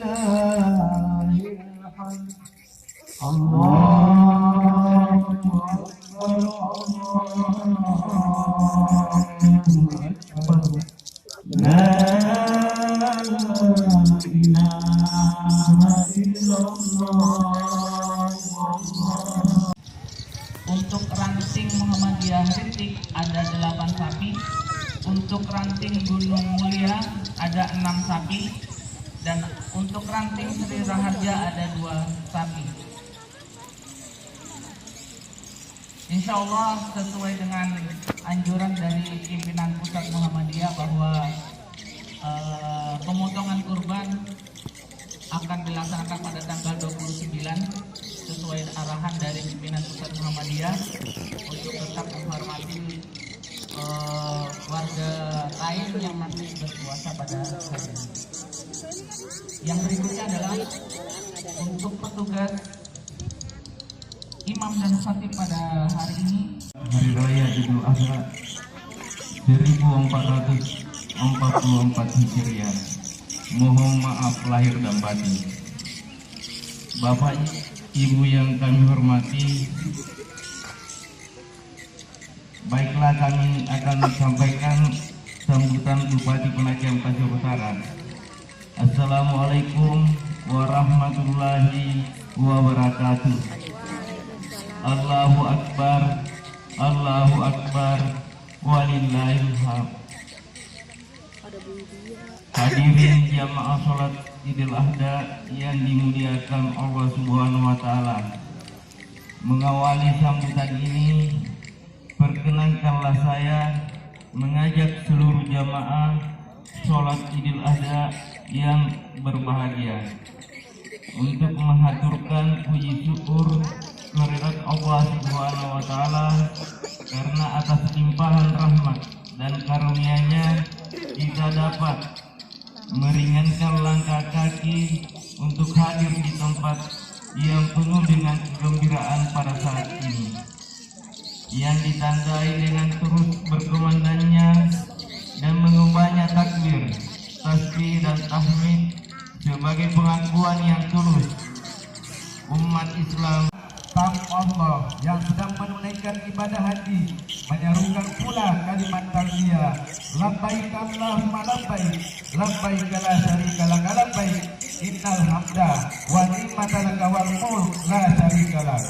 Untuk ranting Muhammadiyah Rintik ada 8 sapi. Untuk ranting Gunung Mulia ada 6 sapi. Dan untuk ranting Sri Raharja ada 2 sapi. Insya Allah sesuai dengan anjuran dari pimpinan pusat Muhammadiyah bahwa pemotongan kurban akan dilaksanakan pada tanggal 29 sesuai arahan dari pimpinan pusat Muhammadiyah untuk tetap menghormati warga lain yang masih berpuasa pada hari ini. Yang berikutnya adalah untuk petugas imam dan khatib pada hari ini. Hari Raya Idul Adha 1444 Hijriah. Mohon maaf lahir dan batin. Bapak Ibu yang kami hormati, baiklah kami akan menyampaikan sambutan Bupati Penajam Pasir Utara. Assalamualaikum warahmatullahi wabarakatuh. Allahu Akbar, Allahu Akbar, walillahil hamd. Hadirin jamaah sholat Idul Adha yang dimuliakan Allah Subhanahu wa Ta'ala, mengawali sambutan ini, perkenankanlah saya mengajak seluruh jamaah sholat Idul Adha yang berbahagia untuk menghaturkan puji syukur kehadirat Allah Subhanahu wa Ta'ala karena atas limpahan rahmat dan karunia-Nya kita dapat meringankan langkah kaki untuk hadir di tempat yang penuh dengan kegembiraan pada saat ini, yang ditandai dengan terus berkumandangnya dan mengubahnya takbir, tasbih dan tahmid sebagai pengakuan yang tulus umat Islam Allah yang sedang menunaikan ibadah haji, menyerukan pula kalimat talbiyah, labbaik Allahumma labbaik, labbaik la syarika lak labbaik, innal hamda wa ni'mata lak wal mulk la syarika lak.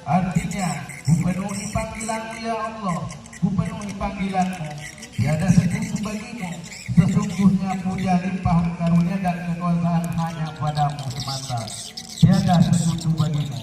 Artinya, ku penuhi panggilanmu ya Allah, ku penuhi panggilanmu, tiada sekutu bagimu, sesungguhnya puja limpahan karunia dan kekuasaan hanya padamu semata, tiada sekutu bagimu.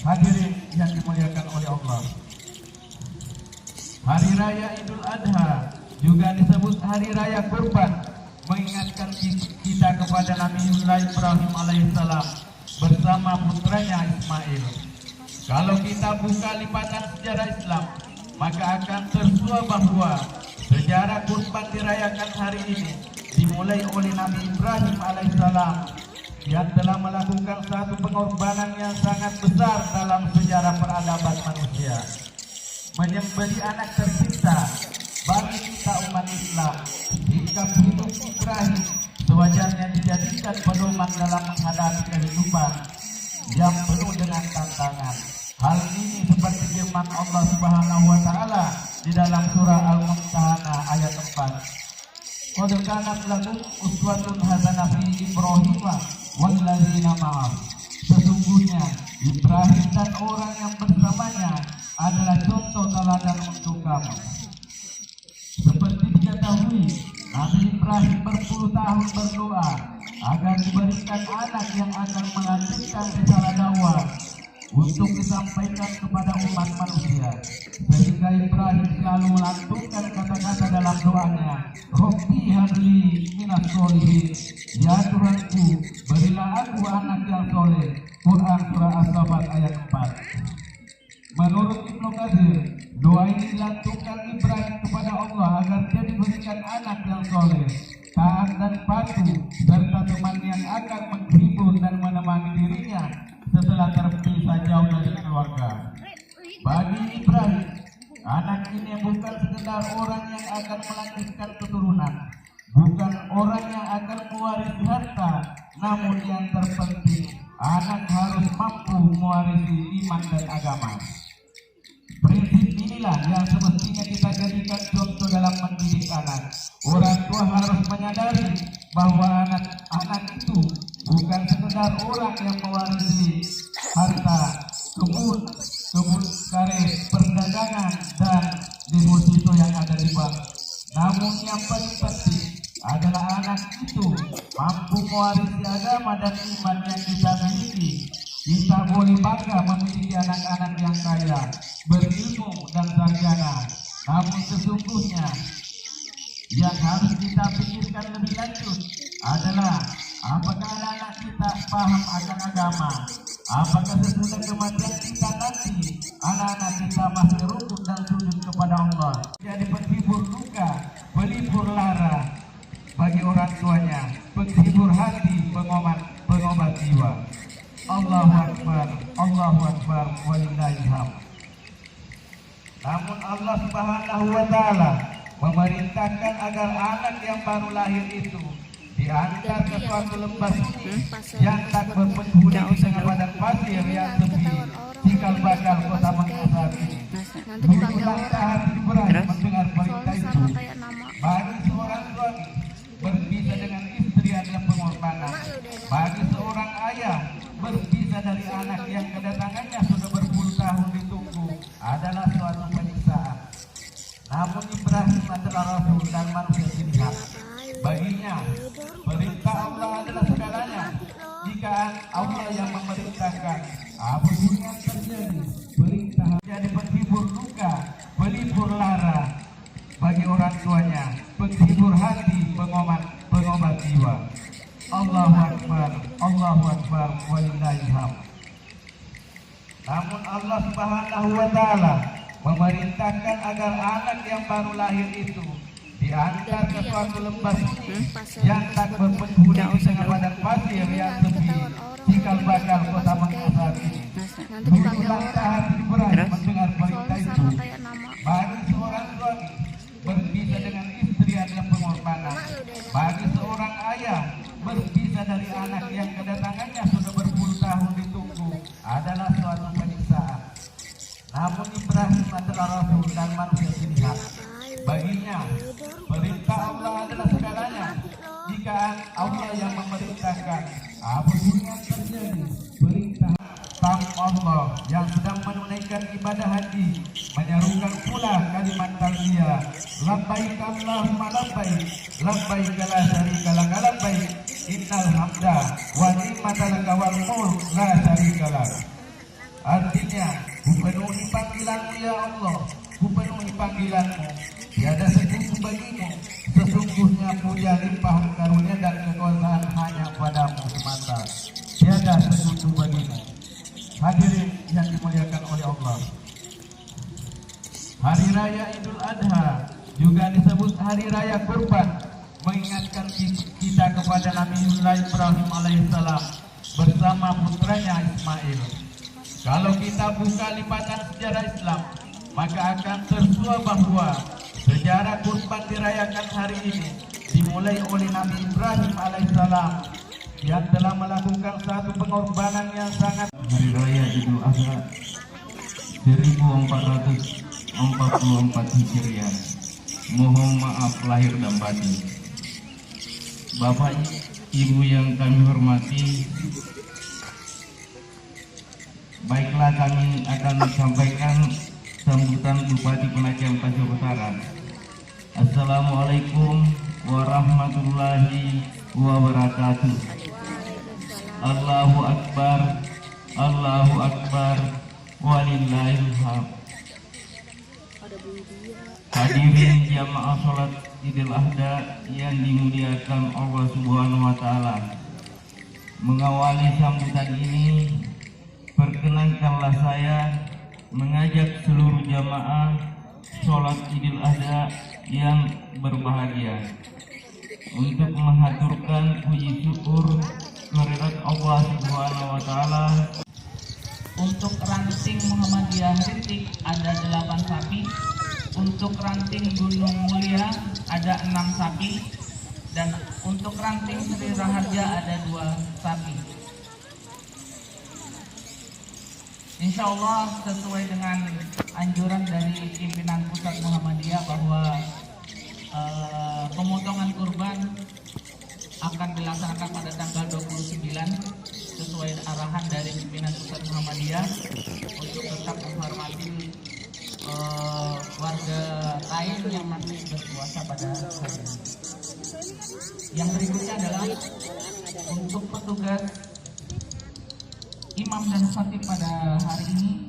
Hadirin yang dimuliakan oleh Allah, Hari Raya Idul Adha juga disebut Hari Raya Kurban, mengingatkan kita kepada Nabiullah Ibrahim alaihissalam bersama putranya Ismail. Kalau kita buka lipatan sejarah Islam, maka akan tersuah bahwa sejarah kurban dirayakan hari ini dimulai oleh Nabi Ibrahim alaihissalam yang telah melakukan satu pengorbanan yang sangat besar dalam sejarah peradaban manusia, menyembelih anak tercipta bagi kita umat Islam. Sikap hidup Ibrahim sewajarnya dijadikan pedoman dalam menghadapi kehidupan yang penuh dengan tantangan. Hal ini seperti firman Allah Subhanahu wa Ta'ala di dalam surah Al-Mumtahanah ayat 4. Qad kanat lakum uswatun hasanah fi Ibrahim walladzina ma'ah. Sesungguhnya Ibrahim dan orang yang bersamanya adalah contoh teladan untuk kamu. Seperti diketahui, Nabi Ibrahim berpuluh tahun berdoa agar diberikan anak yang akan melanjutkan risalah dakwah untuk disampaikan kepada umat manusia, sehingga Ibrahim selalu melantunkan kata-kata dalam doanya, Rabbi habli minas sholihin, ya Tuhanku berilah aku anak yang soleh. Quran surah As-Sabat ayat 4. Menurut Ibnu Katsir, doa ini dilantunkan Ibrahim kepada Allah agar dia diberikan anak yang soleh, taat dan patuh, serta teman yang akan menghibur dan menemani dirinya setelah terpisah jauh dari keluarga. Bagi Ibrahim, anak ini bukan sekedar orang yang akan melanjutkan keturunan, bukan orang yang akan mewarisi harta, Namun yang terpenting, anak harus mampu mewarisi iman dan agama. Prinsip inilah yang semestinya kita jadikan contoh dalam mendidik anak. Orang tua harus menyadari bahwa anak-anak itu bukan sekedar orang yang mewarisi harta, kebun karet, perdagangan, dan deposito yang ada di bank. Namun yang paling penting adalah anak itu mampu mewarisi agama dan iman yang kita miliki. Kita boleh bangga memiliki anak-anak yang kaya, berilmu dan sarjana. Namun sesungguhnya yang harus kita pikirkan lebih lanjut adalah apakah anak kita paham akan agama? Apakah sesudah kematian kita nanti anak-anak kita masih rukun dan sujud kepada Allah? Jadi penghibur luka, pelipur lara bagi orang tuanya, penghibur hati, pengobat jiwa. Allahu Akbar, walillahil hamd. Namun Allah Subhanahu wa Ta'ala memerintahkan agar anak yang baru lahir itu diantar ke suatu lembah sunyi yang tak berpenghuni di tengah padang pasir yang sepi, cikal bakal kota Makassar ini. Dulu langkah hati Ibrahim mendengar perintah itu. Bagi seorang suami berpisah dengan istri adalah pengorbanan. Bagi seorang ayah berpisah dari anak yang kedatangannya sudah berpuluh tahun ditunggu adalah suatu penyiksaan. Namun Ibrahim adalah rasul dan manusia pilihan. Baginya perintah Allah adalah segalanya. Jika Allah yang memerintahkan, apapun yang terjadi, perintah jadi penghibur luka, pelipur lara bagi orang tuanya, penghibur hati, pengobat jiwa. Allahu Akbar, walillahil hamd. Namun Allah Subhanahu wa Ta'ala memerintahkan agar anak yang baru lahir itu diantar ke suatu lembah sunyi yang tak berpenghuni di tengah padang pasir yang sepi, cikal bakal kota Makassar ini. Dulu langkah hati Ibrahim mendengar perintah itu. Bagi seorang suami berpisah dengan istri adalah pengorbanan. Bagi seorang ayah berpisah dari anak yang kedatangannya sudah berpuluh tahun ditunggu adalah suatu penyiksaan. Namun Ibrahim adalah rasul dan manusia pilihan. Baginya perintah Allah adalah segalanya. Jika Allah yang memerintahkan, apapun yang terjadi, perintah Allah yang sedang menunaikan ibadah haji menyerukan pula kalimat talbiyah, labbaik Allahumma labbaik la syarika lak labbaik innal hamda wa ni'mata lak wal mulk la syarika lak. Artinya, kupenuhi panggilanmu ya Allah, kupenuhi panggilanmu, tiada sekutu bagimu, sesungguhnya puja limpah karunia dan kekuasaan hanya padamu semata, tiada sekutu bagimu. Hadirin yang dimuliakan oleh Allah, Hari Raya Idul Adha juga disebut Hari Raya Kurban, mengingatkan kita kepada Nabiullah Ibrahim alaihissalam bersama putranya Ismail. Kalau kita buka lipatan sejarah Islam, maka akan tersuah bahwa sejarah kurban dirayakan hari ini dimulai oleh Nabi Ibrahim alaihissalam yang telah melakukan satu pengorbanan yang sangat. Hari Raya Idul Adha 1444 Hijriah. Mohon maaf lahir dan batin. Bapak Ibu yang kami hormati, baiklah kami akan sampaikan sambutan Bupati Penajam Pasir Utara. Assalamualaikum warahmatullahi wabarakatuh. Allahu Akbar, Allahu Akbar, walillahil hamd. Hadirin jamaah sholat Idul Adha yang dimuliakan Allah Subhanahu wa Ta'ala, mengawali sambutan ini, perkenankanlah saya mengajak seluruh jamaah sholat Idul Adha yang berbahagia untuk mengaturkan puji syukur kehadirat Allah Subhanahu wa Ta'ala. Untuk ranting Muhammadiyah Rintik ada 8 sapi. Untuk ranting Gunung Mulia ada 6 sapi. Dan untuk ranting Sri Raharja ada 2 Insya Allah sesuai dengan anjuran dari pimpinan pusat Muhammadiyah bahwa pemotongan kurban akan dilaksanakan pada tanggal 29 sesuai arahan dari pimpinan pusat Muhammadiyah untuk tetap menghormati warga lain yang masih berpuasa pada hari ini. Yang berikutnya adalah untuk petugas imam dan khatib pada hari ini